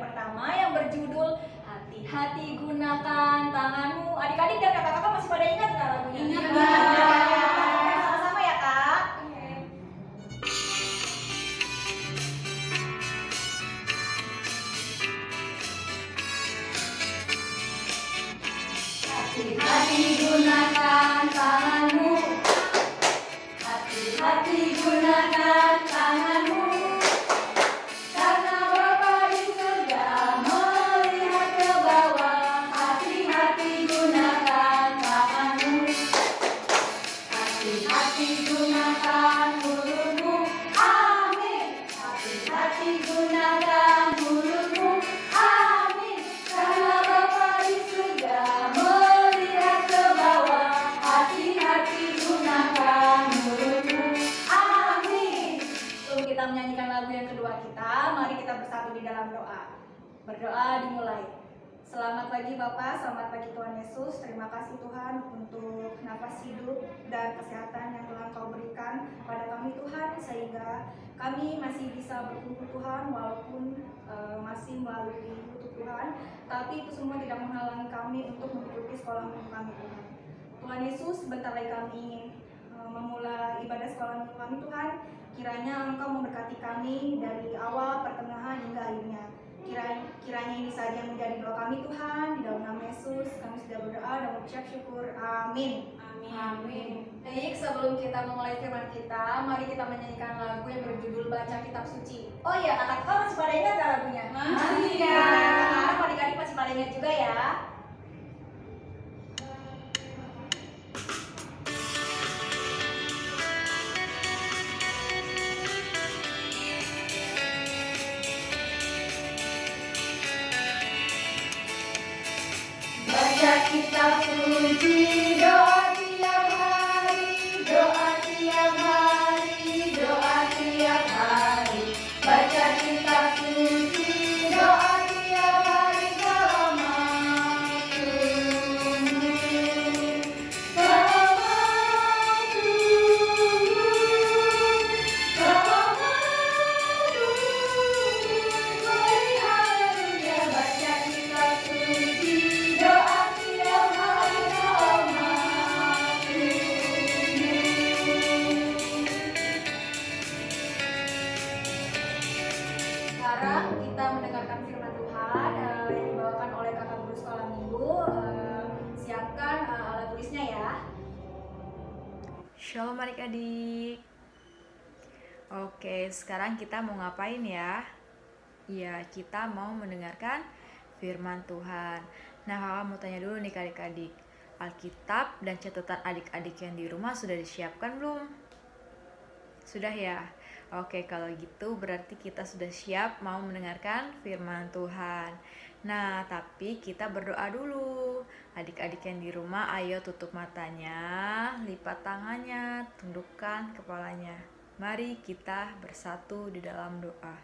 pertama yang berjudul Hati-hati Gunakan Tanganmu. Adik-adik dan kakak-kakak masih pada ingat nggak lagunya? Ingat. Sama-sama ya Kak. Hati-hati gunakan tanganmu. Hati-hati gunakan tanganmu. Karena Bapa di surga melihat ke bawah. Hati-hati gunakan tanganmu. Hati-hati gunakan mulutmu. Amin. Hati-hati gunakan mulutmu. Amin. Karena Bapa di surga melihat ke bawah. Hati-hati gunakan mulutmu. Amin. Sebelum kita menyanyikan lagu yang kedua kita, mari kita bersatu di dalam doa. Berdoa dimulai. Selamat pagi Bapak, selamat pagi Tuhan Yesus. Terima kasih Tuhan untuk nafas hidup dan kesehatan yang telah Engkau berikan pada kami Tuhan, sehingga kami masih bisa berkumpul Tuhan walaupun masih melalui YouTube Tuhan. Tapi itu semua tidak menghalangi kami untuk mengikuti sekolah minggu kami Tuhan. Tuhan Yesus, sebentar lagi kami memulai ibadah sekolah minggu kami Tuhan. Kiranya Engkau memberkati kami dari awal, pertengahan hingga akhirnya. Kiranya ini saja yang menjadi doa kami Tuhan. Di dalam nama Yesus kami sudah berdoa dan mengucap syukur. Amin. Amin. Baik, sebelum kita memulai firman kita, mari kita menyanyikan lagu yang berjudul Baca Kitab Suci. Oh iya, kakak-kakak masih pada ingat gak lagunya? Masih ya. Kakak-kakak adik-adik masih pada ingat juga ya. Baca kitab suci, doa tiap hari, doa tiap hari, doa tiap hari. Baca kitab suci, doa tiap hari kalau mau tunggu, kalau mau tunggu, kalau mau tunggu. Glory haleluya. Baca kitab suci, doa tiap hari kalau mau tunggu. Sekarang kita mendengarkan firman Tuhan yang dibawakan oleh kakak guru sekolah minggu. Siapkan alat tulisnya ya. Shalom adik-adik. Oke, sekarang kita mau ngapain ya? Ya, kita mau mendengarkan firman Tuhan. Nah, kakak mau tanya dulu nih ke adik-adik. Alkitab dan catatan adik-adik yang di rumah sudah disiapkan belum? Sudah ya? Oke, kalau gitu berarti kita sudah siap mau mendengarkan firman Tuhan. Nah, tapi kita berdoa dulu. Adik-adik yang di rumah, ayo tutup matanya, lipat tangannya, tundukkan kepalanya. Mari kita bersatu di dalam doa.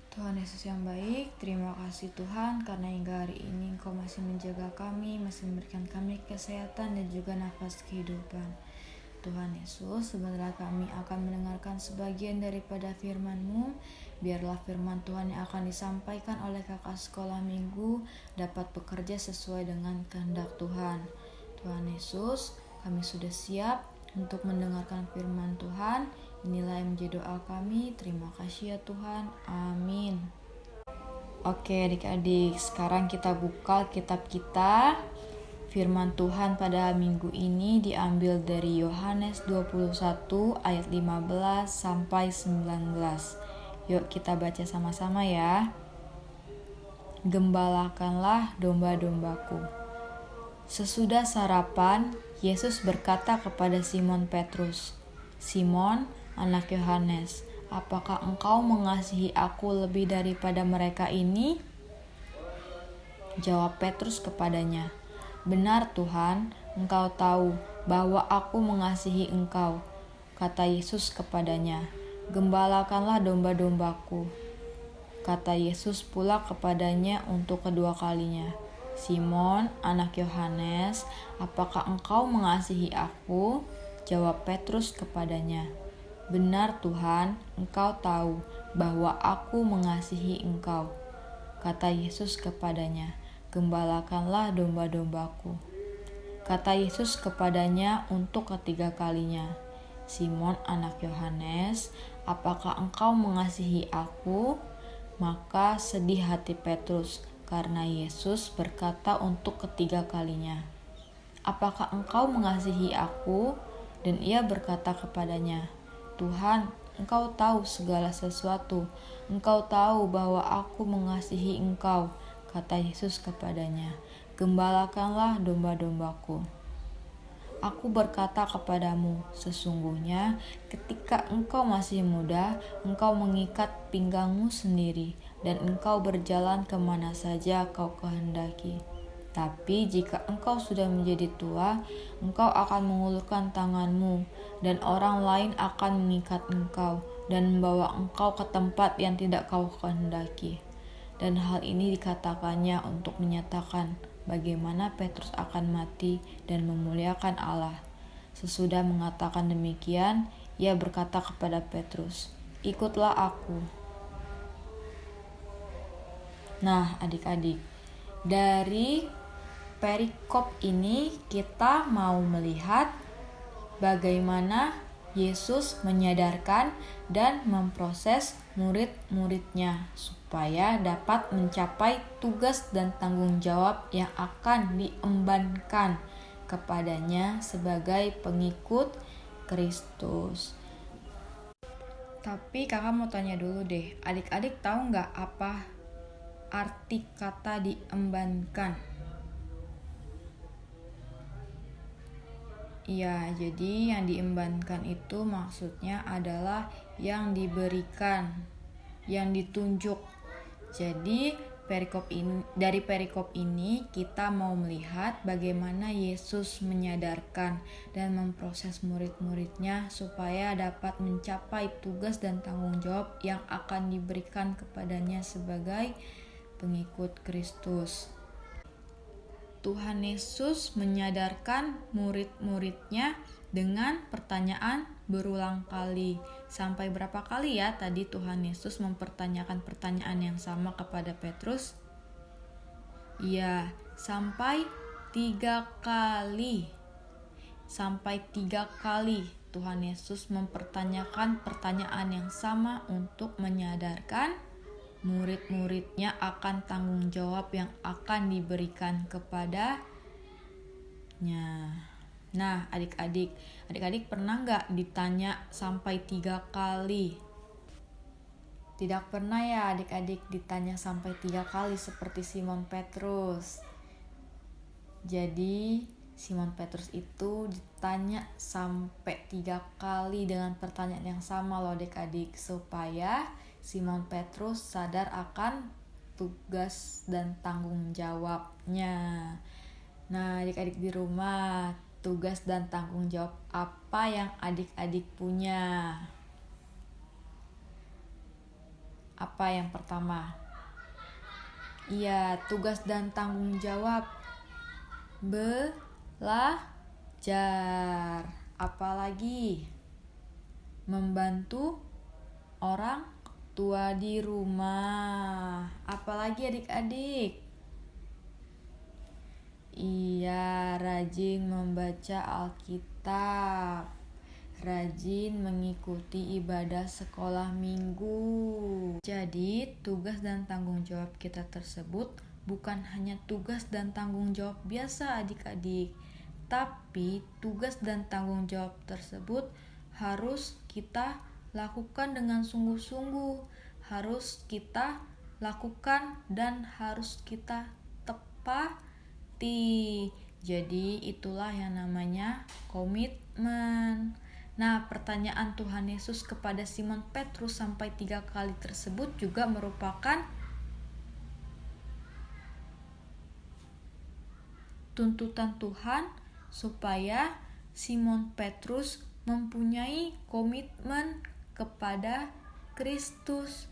Tuhan Yesus yang baik, terima kasih Tuhan karena hingga hari ini Engkau masih menjaga kami, masih memberikan kami kesehatan dan juga nafas kehidupan. Tuhan Yesus, sebentar kami akan mendengarkan sebagian daripada firman-Mu. Biarlah firman Tuhan yang akan disampaikan oleh kakak sekolah minggu dapat bekerja sesuai dengan kehendak Tuhan. Tuhan Yesus, kami sudah siap untuk mendengarkan firman Tuhan. Inilah yang menjadi doa kami. Terima kasih ya Tuhan. Amin. Oke adik-adik, sekarang kita buka kitab kita. Firman Tuhan pada minggu ini diambil dari Yohanes 21 ayat 15 sampai 19. Yuk kita baca sama-sama ya. Gembalakanlah domba-dombaku. Sesudah sarapan, Yesus berkata kepada Simon Petrus, "Simon, anak Yohanes, apakah engkau mengasihi aku lebih daripada mereka ini?" Jawab Petrus kepadanya, "Benar Tuhan, Engkau tahu bahwa aku mengasihi Engkau." Kata Yesus kepadanya, "Gembalakanlah domba-dombaku." Kata Yesus pula kepadanya untuk kedua kalinya, "Simon, anak Yohanes, apakah engkau mengasihi aku?" Jawab Petrus kepadanya, "Benar Tuhan, Engkau tahu bahwa aku mengasihi Engkau." Kata Yesus kepadanya, "Gembalakanlah domba-dombaku." Kata Yesus kepadanya untuk ketiga kalinya, "Simon anak Yohanes, apakah engkau mengasihi aku?" Maka sedih hati Petrus karena Yesus berkata untuk ketiga kalinya, "Apakah engkau mengasihi aku?" Dan ia berkata kepadanya, "Tuhan, engkau tahu segala sesuatu. Engkau tahu bahwa aku mengasihi engkau." Kata Yesus kepadanya, "Gembalakanlah domba-dombaku. Aku berkata kepadamu, sesungguhnya ketika engkau masih muda, engkau mengikat pinggangmu sendiri, dan engkau berjalan kemana saja kau kehendaki. Tapi jika engkau sudah menjadi tua, engkau akan mengulurkan tanganmu, dan orang lain akan mengikat engkau, dan membawa engkau ke tempat yang tidak kau kehendaki." Dan hal ini dikatakannya untuk menyatakan bagaimana Petrus akan mati dan memuliakan Allah. Sesudah mengatakan demikian, ia berkata kepada Petrus, "Ikutlah aku." Nah, adik-adik, dari perikop ini kita mau melihat bagaimana Yesus menyadarkan dan memproses murid-muridnya supaya dapat mencapai tugas dan tanggung jawab yang akan diembankan kepadanya sebagai pengikut Kristus. Tapi kakak mau tanya dulu deh, adik-adik tahu nggak apa arti kata diembankan? Iya, jadi yang diembankan itu maksudnya adalah yang diberikan, yang ditunjuk. Jadi dari perikop ini kita mau melihat bagaimana Yesus menyadarkan dan memproses murid-muridnya supaya dapat mencapai tugas dan tanggung jawab yang akan diberikan kepadanya sebagai pengikut Kristus. Tuhan Yesus menyadarkan murid-muridnya dengan pertanyaan berulang kali. Sampai berapa kali ya tadi Tuhan Yesus mempertanyakan pertanyaan yang sama kepada Petrus? Iya, sampai 3 kali. Sampai 3 kali Tuhan Yesus mempertanyakan pertanyaan yang sama untuk menyadarkan murid-muridnya akan tanggung jawab yang akan diberikan kepadanya. Nah, adik-adik pernah nggak ditanya sampai 3 kali? Tidak pernah ya adik-adik ditanya sampai 3 kali seperti Simon Petrus. Jadi Simon Petrus itu ditanya sampai 3 kali dengan pertanyaan yang sama loh adik-adik, supaya Simon Petrus sadar akan tugas dan tanggung jawabnya. Nah, adik-adik di rumah, tugas dan tanggung jawab apa yang adik-adik punya? Apa yang pertama? Iya, tugas dan tanggung jawab belajar. Apalagi membantu orang tua di rumah. Apalagi adik-adik? Iya, rajin membaca Alkitab, rajin mengikuti ibadah sekolah minggu. Jadi, tugas dan tanggung jawab kita tersebut bukan hanya tugas dan tanggung jawab biasa adik-adik, tapi tugas dan tanggung jawab tersebut harus kita lakukan dengan sungguh-sungguh, harus kita lakukan dan harus kita tepati. Jadi itulah yang namanya komitmen. Nah, pertanyaan Tuhan Yesus kepada Simon Petrus sampai 3 kali tersebut juga merupakan tuntutan Tuhan supaya Simon Petrus mempunyai komitmen kepada Kristus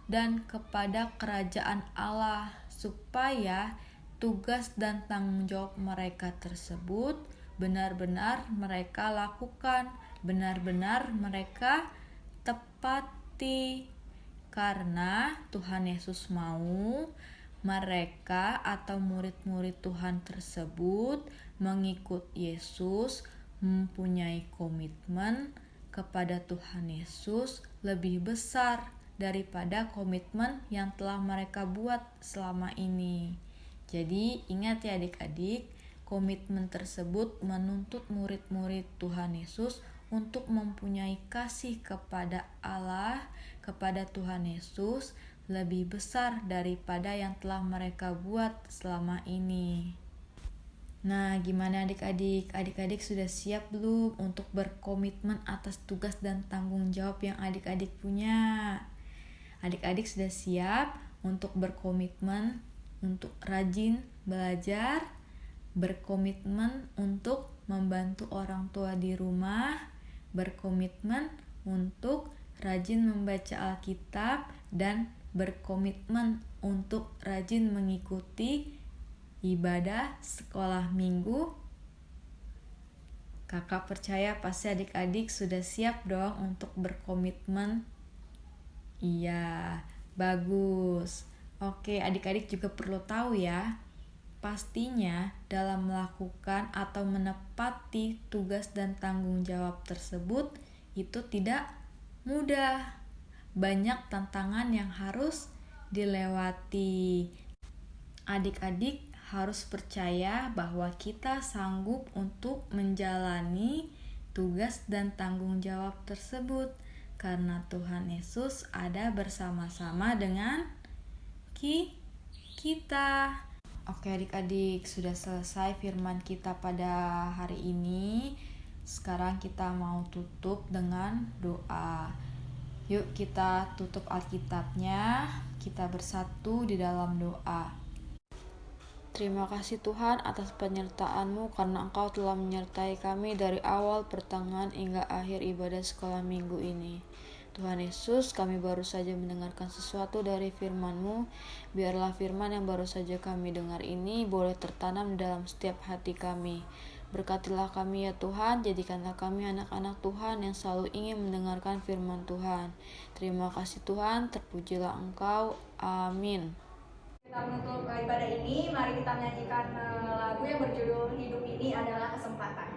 dan kepada kerajaan Allah, supaya tugas dan tanggung jawab mereka tersebut benar-benar mereka lakukan, benar-benar mereka tepati. karena Tuhan Yesus mau mereka atau murid-murid Tuhan tersebut mengikut Yesus mempunyai komitmen kepada Tuhan Yesus lebih besar daripada komitmen yang telah mereka buat selama ini. Jadi ingat ya adik-adik, komitmen tersebut menuntut murid-murid Tuhan Yesus untuk mempunyai kasih kepada Allah, kepada Tuhan Yesus lebih besar daripada yang telah mereka buat selama ini. Nah, gimana adik-adik? Adik-adik sudah siap belum untuk berkomitmen atas tugas dan tanggung jawab yang adik-adik punya? Adik-adik sudah siap untuk berkomitmen untuk rajin belajar, berkomitmen untuk membantu orang tua di rumah, berkomitmen untuk rajin membaca Alkitab, dan berkomitmen untuk rajin mengikuti ibadah sekolah minggu. Kakak percaya pasti adik-adik sudah siap dong untuk berkomitmen. Iya, bagus. Oke, adik-adik juga perlu tahu ya, pastinya dalam melakukan atau menepati tugas dan tanggung jawab tersebut itu tidak mudah. Banyak tantangan yang harus dilewati. Adik-adik harus percaya bahwa kita sanggup untuk menjalani tugas dan tanggung jawab tersebut karena Tuhan Yesus ada bersama-sama dengan kita. Oke adik-adik, sudah selesai firman kita pada hari ini. Sekarang kita mau tutup dengan doa. Yuk kita tutup Alkitabnya, kita bersatu di dalam doa. Terima kasih Tuhan atas penyertaan-Mu karena Engkau telah menyertai kami dari awal, pertengahan, hingga akhir ibadah sekolah minggu ini. Tuhan Yesus, kami baru saja mendengarkan sesuatu dari firman-Mu. Biarlah firman yang baru saja kami dengar ini boleh tertanam dalam setiap hati kami. Berkatilah kami ya Tuhan, jadikanlah kami anak-anak Tuhan yang selalu ingin mendengarkan firman Tuhan. Terima kasih Tuhan, terpujilah Engkau. Amin. Kita menutup ibadah ini, mari kita menyanyikan lagu yang berjudul Hidup Ini Adalah Kesempatan.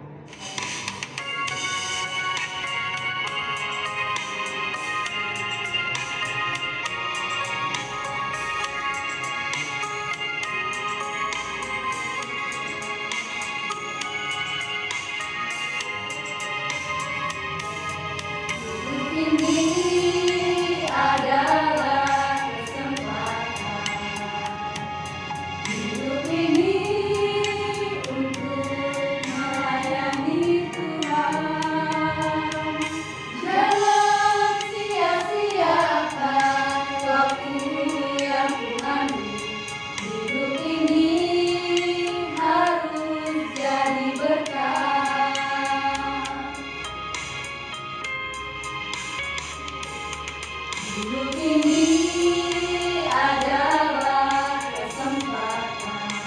Hidup ini adalah kesempatan.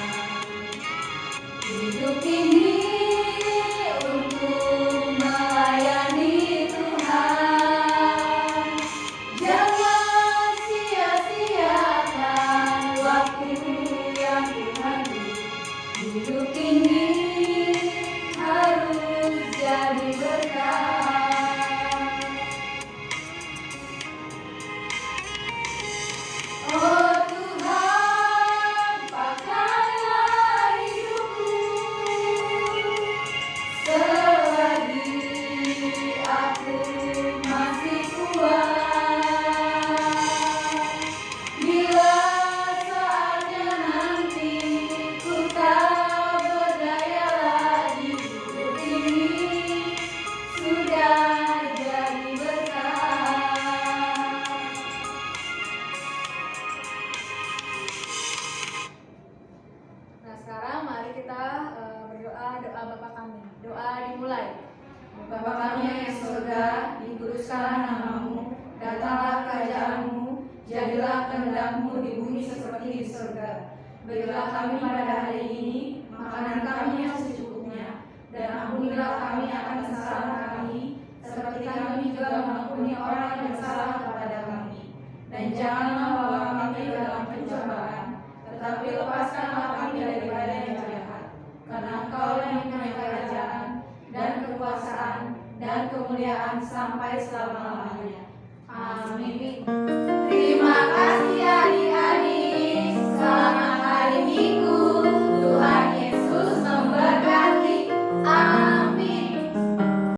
Hidup ini untuk melayani Tuhan. Jangan sia-siakan waktu yang Tuhan beri. Hidup ini harus jadi berkah. Oh Tuhan, pakailah hidupku selagi aku masih kuat. Bila saatnya nanti ku tak berdaya lagi, hidup ini sudah jadi berkah. Nah sekarang mari kita berdoa doa Bapa kami. Doa dimulai. Bapa kami yang di surga, dikuduskanlah namamu, datanglah kerajaanmu, jadilah kehendak-Mu di bumi seperti di surga. Berilah kami pada hari ini makanan kami yang secukupnya, dan ampunilah kami akan kesalahan kami, seperti kami juga mengampuni orang yang bersalah kepada kami. dan janganlah membawa kami ke dalam pencobaan, tetapi lepaskanlah kami daripada yang jahat. Karena Engkau yang mempunyai kerajaan dan kekuasaan dan kemuliaan sampai selama-lamanya. Amin. Terima kasih adik-adik. Selamat hari Minggu.